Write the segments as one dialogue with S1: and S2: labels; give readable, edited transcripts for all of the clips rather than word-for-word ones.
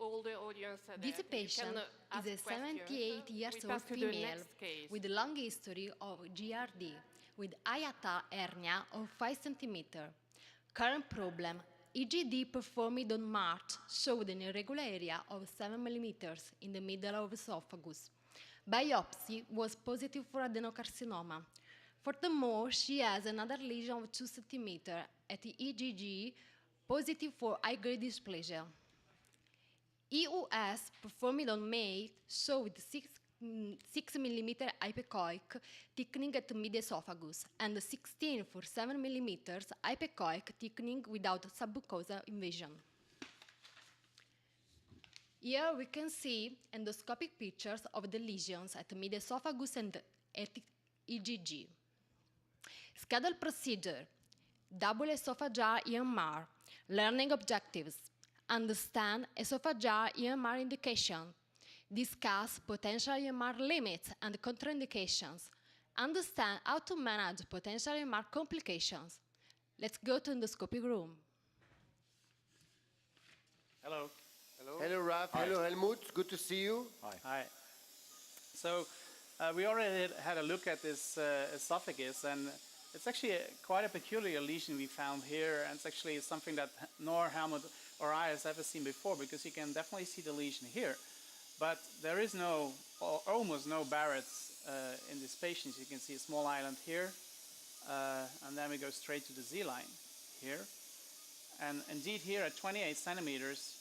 S1: all the audience
S2: This patient is a 78-year-old female with a long history of GRD, with hiatal hernia of 5 cm. Current problem, EGD performed on March showed an irregular area of 7 mm in the middle of esophagus. Biopsy was positive for adenocarcinoma. Furthermore, she has another lesion of 2 cm at the EGG, positive for high-grade dysplasia. EUS performed on May showed 6 mm hypecoic thickening at mid-esophagus and 16 for 7 mm hypecoic thickening without submucosal invasion. Here we can see endoscopic pictures of the lesions at mid-esophagus and at EGG. Scheduled procedure, double esophageal EMR, learning objectives, understand esophageal EMR indication, discuss potential EMR limits and contraindications, understand how to manage potential EMR complications. Let's go to endoscopy room.
S3: Hello.
S4: Hello. Hello, Raf. Hi. Hello, Helmut. Good to see you.
S3: Hi. Hi. So we already had a look at this esophagus, and it's actually quite a peculiar lesion we found here, and it's actually something that nor Helmut or I has ever seen before, because you can definitely see the lesion here. But there is no, or almost no Barrett's in this patient. You can see a small island here, and then we go straight to the Z-line here. And indeed here at 28 centimeters,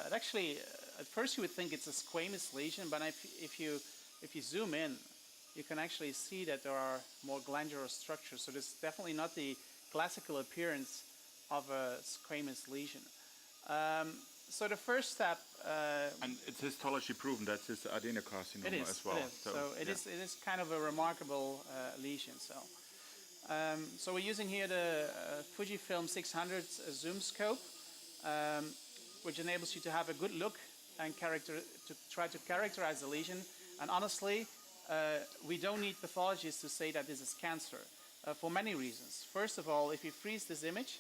S3: it actually, at first you would think it's a squamous lesion, but if you zoom in, you can actually see that there are more glandular structures. So this is definitely not the classical appearance of a squamous lesion. So the first step...
S5: and it's histology proven that it's adenocarcinoma as well.
S3: It is. So it is kind of a remarkable lesion. So we're using here the Fujifilm 600 zoom scope, which enables you to have a good look and to try to characterize the lesion. And honestly, we don't need pathologists to say that this is cancer for many reasons. First of all, if you freeze this image,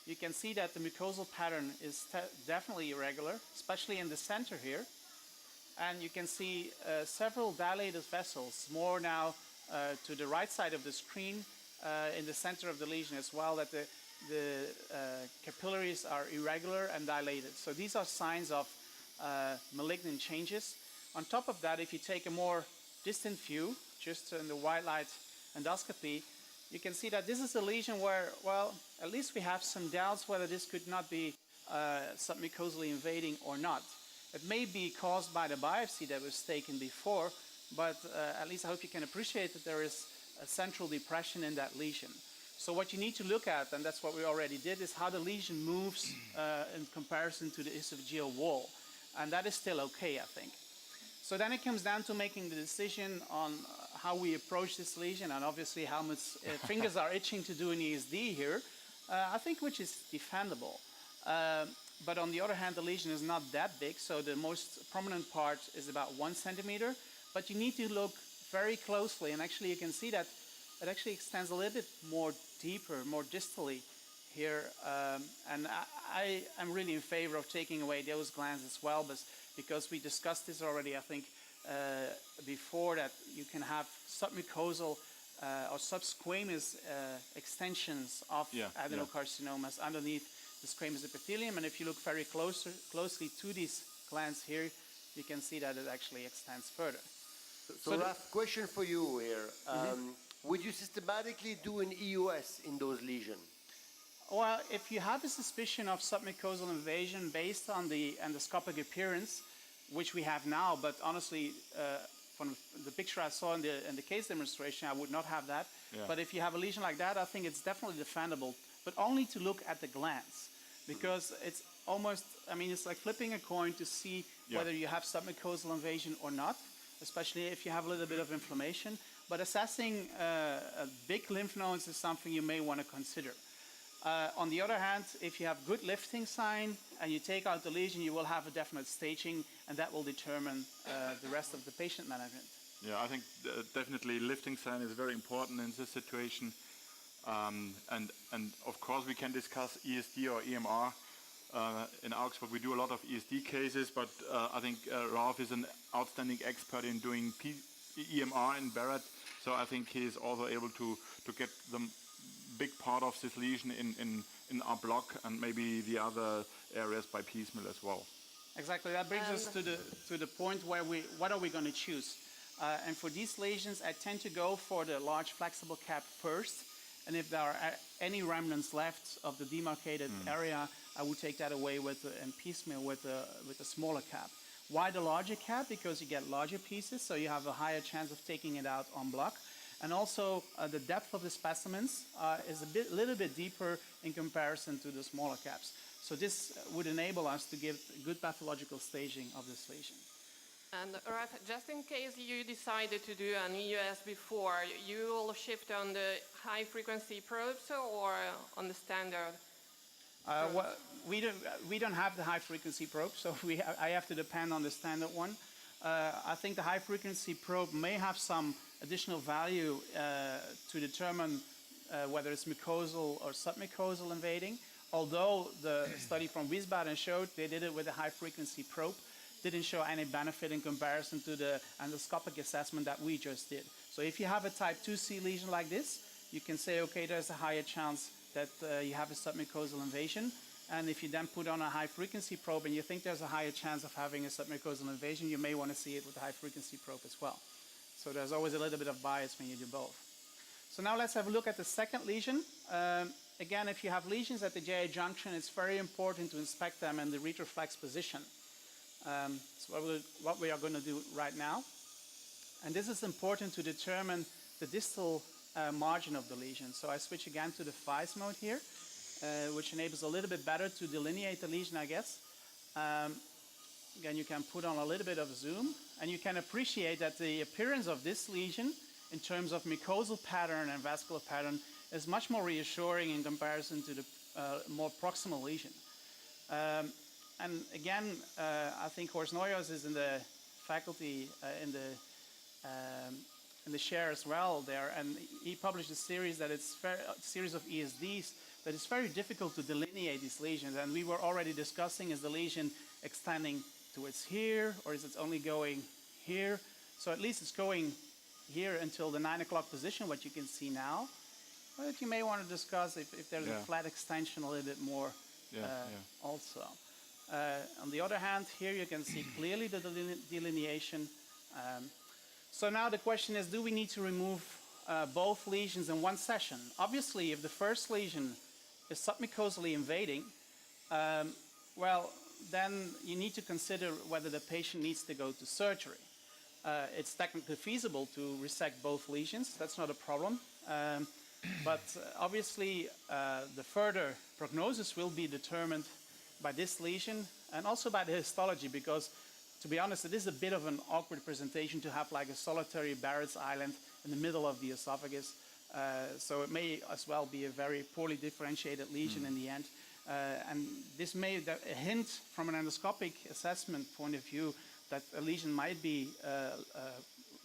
S3: you can see that the mucosal pattern is definitely irregular, especially in the center here. And you can see several dilated vessels, more now to the right side of the screen, in the center of the lesion as well, that the capillaries are irregular and dilated. So these are signs of malignant changes. On top of that, if you take a more distant view, just in the white light endoscopy, you can see that this is a lesion where, well, at least we have some doubts whether this could not be submucosally invading or not. It may be caused by the biopsy that was taken before, but at least I hope you can appreciate that there is a central depression in that lesion. So what you need to look at, and that's what we already did, is how the lesion moves in comparison to the esophageal wall. And that is still okay, I think. So then it comes down to making the decision on how we approach this lesion, and obviously Helmut's fingers are itching to do an ESD here, I think, which is defendable. But on the other hand, the lesion is not that big, so the most prominent part is about 1 centimeter, but you need to look very closely, and actually you can see that it actually extends a little bit more deeper, more distally here, and I am really in favor of taking away those glands as well, because we discussed this already, I think, before, that you can have submucosal or subsquamous extensions of adenocarcinomas underneath the squamous epithelium, and if you look very closely to these glands here, you can see that it actually extends further.
S4: So Raf, question for you here. Would you systematically do an EUS in those lesions?
S3: Well, if you have a suspicion of submucosal invasion based on the endoscopic appearance, which we have now, but honestly, from the picture I saw in the case demonstration, I would not have that. Yeah. But if you have a lesion like that, I think it's definitely defendable, but only to look at the glands, because it's almost, I mean, it's like flipping a coin to see whether you have submucosal invasion or not, especially if you have a little bit of inflammation. But assessing big lymph nodes is something you may want to consider. On the other hand, if you have good lifting sign and you take out the lesion, you will have a definite staging, and that will determine the rest of the patient management.
S5: Yeah, I think definitely lifting sign is very important in this situation. And of course we can discuss ESD or EMR, in Augsburg we do a lot of ESD cases, but I think Ralph is an outstanding expert in doing EMR in Barrett, so I think he is also able to get the big part of this lesion in our block and maybe the other areas by piecemeal as well.
S3: Exactly, that brings us to the point where what are we going to choose? And for these lesions, I tend to go for the large flexible cap first, and if there are any remnants left of the demarcated area, I would take that away and piecemeal with a smaller cap. Why the larger cap? Because you get larger pieces, so you have a higher chance of taking it out en bloc. And also, the depth of the specimens is a little bit deeper in comparison to the smaller caps. So this would enable us to give good pathological staging of this lesion.
S1: And Ralph, just in case you decided to do an EUS before, you will shift on the high-frequency probes or on the standard?
S3: Well, we don't have the high-frequency probe, so I have to depend on the standard one. I think the high-frequency probe may have some additional value to determine whether it's mucosal or submucosal invading. Although the study from Wiesbaden showed they did it with a high-frequency probe, didn't show any benefit in comparison to the endoscopic assessment that we just did. So if you have a type 2C lesion like this, you can say, okay, there's a higher chance that you have a submucosal invasion. And if you then put on a high-frequency probe and you think there's a higher chance of having a submucosal invasion, you may want to see it with a high-frequency probe as well. So there's always a little bit of bias when you do both. So now let's have a look at the second lesion. Again, if you have lesions at the GI junction, it's very important to inspect them in the retroflex position. So what we are going to do right now. And this is important to determine the distal margin of the lesion. So I switch again to the FISE mode here, which enables a little bit better to delineate the lesion, I guess. Again, you can put on a little bit of zoom, and you can appreciate that the appearance of this lesion in terms of mucosal pattern and vascular pattern is much more reassuring in comparison to the more proximal lesion. And again, I think Horst Neuhaus is in the faculty in the share as well there, and he published a series a series of ESDs that it's very difficult to delineate these lesions. And we were already discussing, is the lesion extending towards here, or is it only going here? So at least it's going here until the 9 o'clock position, what you can see now. But you may want to discuss if there's a flat extension a little bit more also. On the other hand, here you can see clearly the delineation. So now the question is, do we need to remove both lesions in one session? Obviously, if the first lesion is submucosally invading, well, then you need to consider whether the patient needs to go to surgery. It's technically feasible to resect both lesions. That's not a problem. But obviously, the further prognosis will be determined by this lesion and also by the histology, because to be honest, it is a bit of an awkward presentation to have like a solitary Barrett's island in the middle of the esophagus. So it may as well be a very poorly differentiated lesion in the end. And this may a hint from an endoscopic assessment point of view that a lesion might be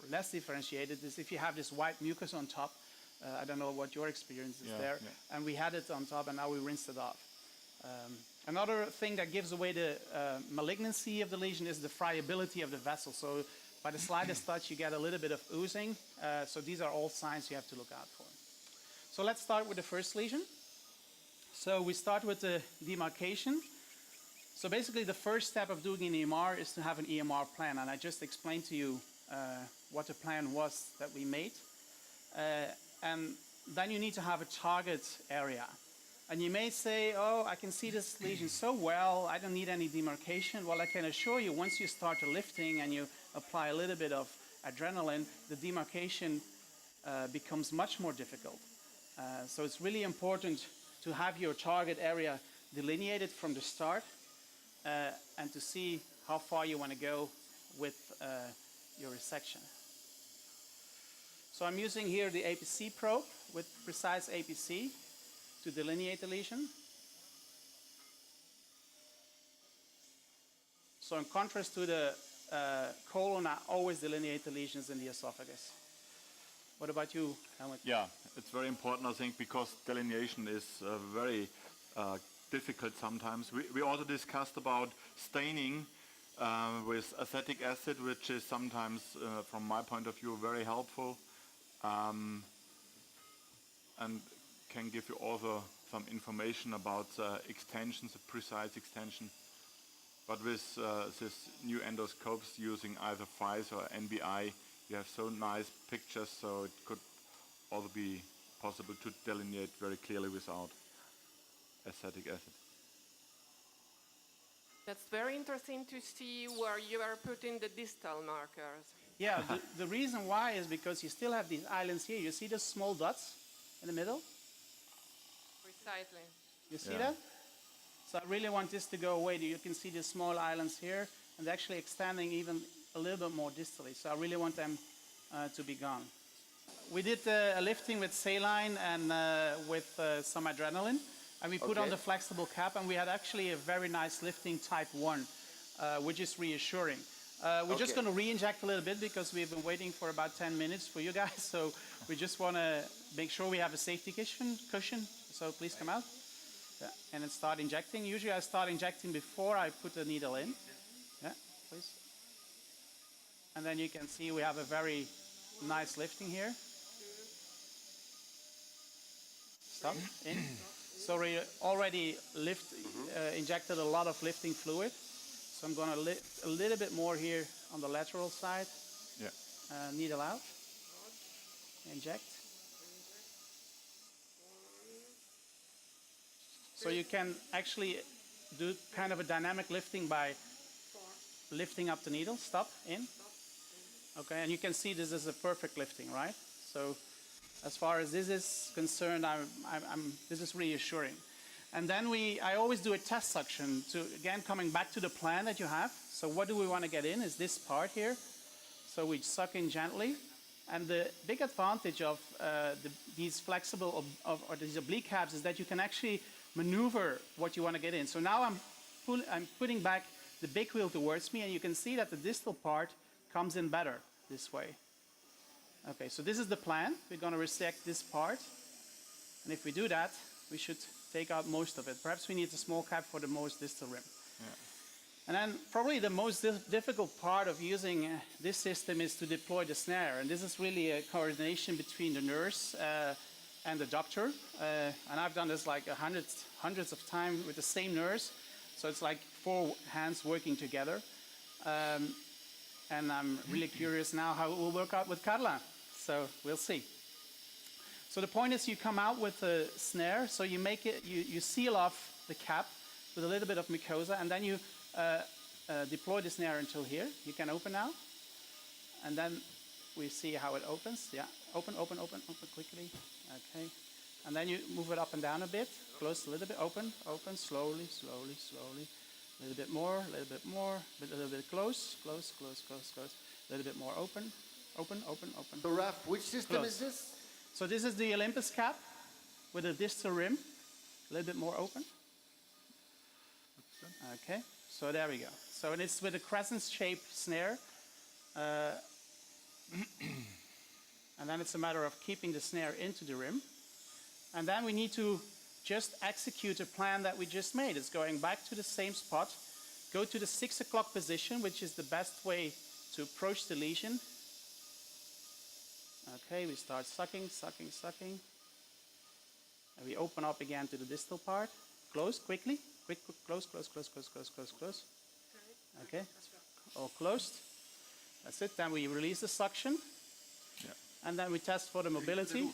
S3: less differentiated is if you have this white mucus on top. I don't know what your experience is there. Yeah. And we had it on top and now we rinsed it off. Another thing that gives away the malignancy of the lesion is the friability of the vessel. So by the slightest touch, you get a little bit of oozing. So these are all signs you have to look out for. So let's start with the first lesion. So we start with the demarcation. So basically, the first step of doing an EMR is to have an EMR plan. And I just explained to you what the plan was that we made. And then you need to have a target area. And you may say, oh, I can see this lesion so well, I don't need any demarcation. Well, I can assure you, once you start the lifting and you apply a little bit of adrenaline, the demarcation becomes much more difficult. So it's really important to have your target area delineated from the start and to see how far you want to go with your resection. So I'm using here the APC probe with precise APC to delineate the lesion. So in contrast to the colon, I always delineate the lesions in the esophagus. What about you, Helmut?
S5: Yeah, it's very important, I think, because delineation is very difficult sometimes. We also discussed about staining with acetic acid, which is sometimes, from my point of view, very helpful, and can give you also some information about extensions, the precise extension. But with this new endoscopes using either FICE or NBI, you have so nice pictures, so it could also be possible to delineate very clearly without acetic acid.
S1: That's very interesting to see where you are putting the distal markers.
S3: Yeah, the reason why is because you still have these islands here. You see the small dots in the middle?
S1: Precisely.
S3: You see that? So I really want this to go away. You can see the small islands here, and they're actually extending even a little bit more distally. So I really want them to be gone. We did a lifting with saline and with some adrenaline, and we put on the flexible cap, and we had actually a very nice lifting type 1, which is reassuring. We're just going to re-inject a little bit because we've been waiting for about 10 minutes for you guys, so we just want to make sure we have a safety cushion. So please come out. Yeah, and then start injecting. Usually I start injecting before I put the needle in. Yeah, please. And then you can see we have a very nice lifting here. Stop, in. So we already injected a lot of lifting fluid. So I'm going to lift a little bit more here on the lateral side.
S5: Yeah.
S3: Needle out. Inject. So you can actually do kind of a dynamic lifting by lifting up the needle. Stop, in. Okay, and you can see this is a perfect lifting, right? So as far as this is concerned, this is reassuring. And then I always do a test suction to, again, coming back to the plan that you have. So what do we want to get in is this part here. So we suck in gently. And the big advantage of these flexible or these oblique caps is that you can actually maneuver what you want to get in. So now I'm putting back the big wheel towards me, and you can see that the distal part comes in better this way. Okay, so this is the plan. We're going to resect this part. And if we do that, we should take out most of it. Perhaps we need a small cap for the most distal rim.
S5: Yeah.
S3: And then probably the most difficult part of using this system is to deploy the snare. And this is really a coordination between the nurse and the doctor. And I've done this like hundreds of times with the same nurse. So it's like 4 hands working together. And I'm really curious now how it will work out with Carla. So we'll see. So the point is you come out with a snare. So you make it, you seal off the cap with a little bit of mucosa, and then you deploy the snare until here. You can open now. And then we see how it opens. Yeah, open quickly. Okay. And then you move it up and down a bit. Close a little bit. Open, slowly. A little bit more, a little bit close. A little bit more open.
S4: So Raf, which system is this?
S3: So this is the Olympus Cap with a distal rim. A little bit more open. Okay, so there we go. So it's with a crescent-shaped snare. And then it's a matter of keeping the snare into the rim. And then we need to just execute a plan that we just made. It's going back to the same spot, go to the 6 o'clock position, which is the best way to approach the lesion. Okay, we start sucking. And we open up again to the distal part. Close, quickly. Close. Okay, all closed. That's it. Then we release the suction.
S5: Yeah.
S3: And then we test for the mobility.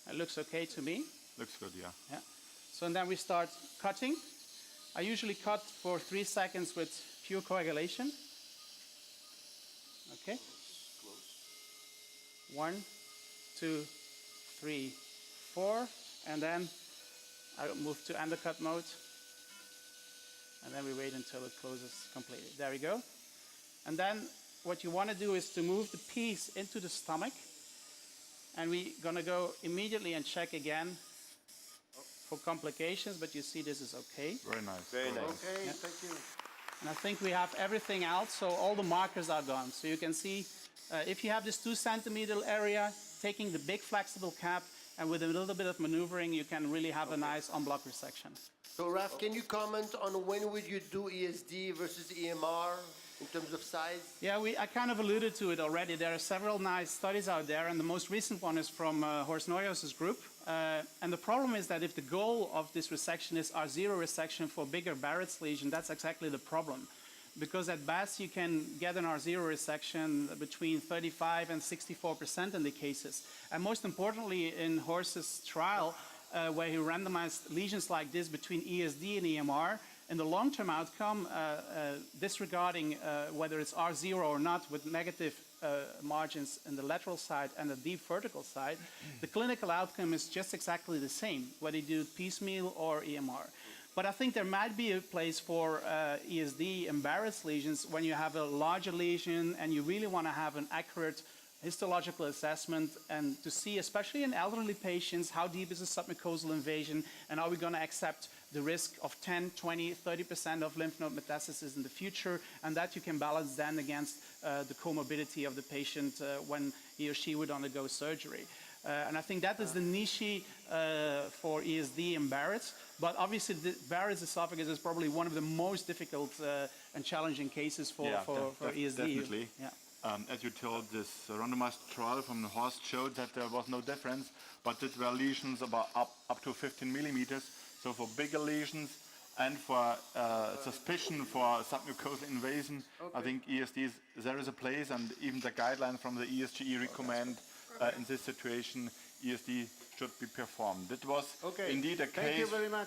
S3: It looks okay to me.
S5: Looks good, yeah.
S3: Yeah. So and then we start cutting. I usually cut for 3 seconds with pure coagulation. Okay. 1, 2, 3, 4, and then I move to undercut mode, and then we wait until it closes completely. There we go. And then what you want to do is to move the piece into the stomach, and we're going to go immediately and check again for complications, but you see this is okay.
S5: Very nice.
S4: Very nice.
S3: Yeah.
S4: Thank you.
S3: And I think we have everything out, so all the markers are gone. So you can see if you have this 2 centimeter area, taking the big flexible cap, and with a little bit of maneuvering, you can really have a nice en-bloc resection.
S4: So Raf, can you comment on when would you do ESD versus EMR in terms of size?
S3: Yeah, I kind of alluded to it already. There are several nice studies out there, and the most recent one is from Horst Neuhaus's group. And the problem is that if the goal of this resection is R0 resection for bigger Barrett's lesion, that's exactly the problem. Because at best you can get an R0 resection between 35 and 64% in the cases. And most importantly, in Horst's trial, where he randomized lesions like this between ESD and EMR, in the long-term outcome, disregarding whether it's R0 or not, with negative margins in the lateral side and the deep vertical side, the clinical outcome is just exactly the same, whether you do piecemeal or EMR. But I think there might be a place for ESD and Barrett's lesions when you have a larger lesion and you really want to have an accurate histological assessment and to see, especially in elderly patients, how deep is the submucosal invasion and are we going to accept the risk of 10, 20, 30% of lymph node metastasis in the future, and that you can balance then against the comorbidity of the patient when he or she would undergo surgery. And I think that is the niche for ESD and Barrett's. But obviously, the Barrett's esophagus is probably one of the most difficult and challenging cases for ESD.
S5: Definitely.
S3: Yeah.
S5: As you told, this randomized trial from the Horst showed that there was no difference, but it were lesions about up to 15 millimeters. So for bigger lesions and for suspicion for submucosal invasion, I think ESD there is a place, and even the guidelines from the ESGE recommend in this situation ESD should be performed. It was indeed a case.
S4: Thank you very much.